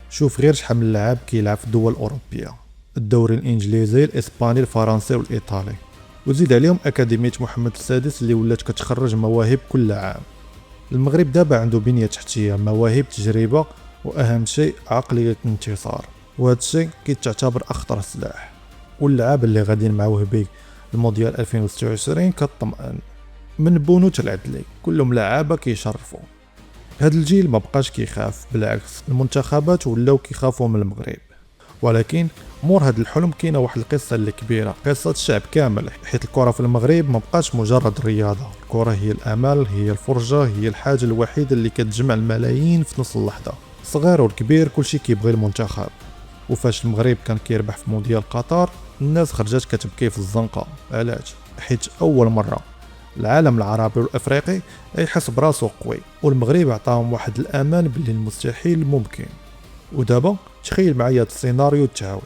شوف غير شحال من لاعب كيلعب في الدول الاوروبيه، الدوري الانجليزي، الاسباني، الفرنسي والايطالي، وزيد عليهم اكاديميه محمد السادس اللي ولات كتخرج مواهب كل عام. المغرب دابا عنده بنيه تحتيه، مواهب، تجربه، واهم شيء عقليه الانتصار، وهذا الشيء كيتعتبر اخطر سلاح. واللعاب اللي غاديين مع وهبي المونديال 2026 كطمئن من بونو حتى العدلي، كلهم لعابه كيشرفوا. هذا الجيل ما بقاش كيخاف، بالعكس المنتخبات ولاو كيخافوا من المغرب. ولكن مور هذا الحلم كاينه واحد القصه اللي كبيره، قصه الشعب كامل، حيت الكره في المغرب ما بقاش مجرد رياضه، الكره هي الامل، هي الفرجه، هي الحاجه الوحيده اللي كتجمع الملايين في نفس اللحظه. الصغير والكبير كلشي كيبغي المنتخب. وفاش المغرب كان كيربح في مونديال قطر، الناس خرجت كتبكي في الزنقه. علاش؟ حيت اول مره العالم العربي والافريقي يحس براسو قوي، والمغرب عطاهم واحد الامان باللي المستحيل ممكن. ودابا تخيل معايا السيناريو تعاود.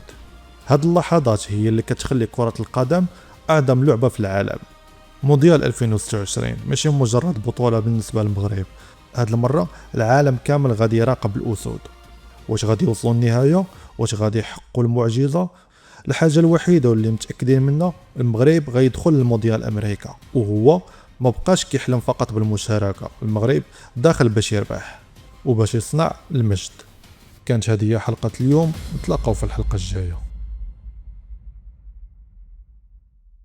هاد اللحظات هي اللي كتخلي كرة القدم اعظم لعبة في العالم. مونديال 2026 ماشي مجرد بطولة بالنسبة للمغرب، هاد المرة العالم كامل غادي يراقب الاسود. واش غادي يوصلوا النهاية؟ واش غادي يحققوا المعجزة؟ الحاجة الوحيدة اللي متأكدين منها، المغرب غيدخل المونديال امريكا، وهو ما بقاش كيحلم فقط بالمشاركة، المغرب داخل باش يربح وباش يصنع المجد. كانت هذه حلقة اليوم، نتلاقاو في الحلقة الجاية.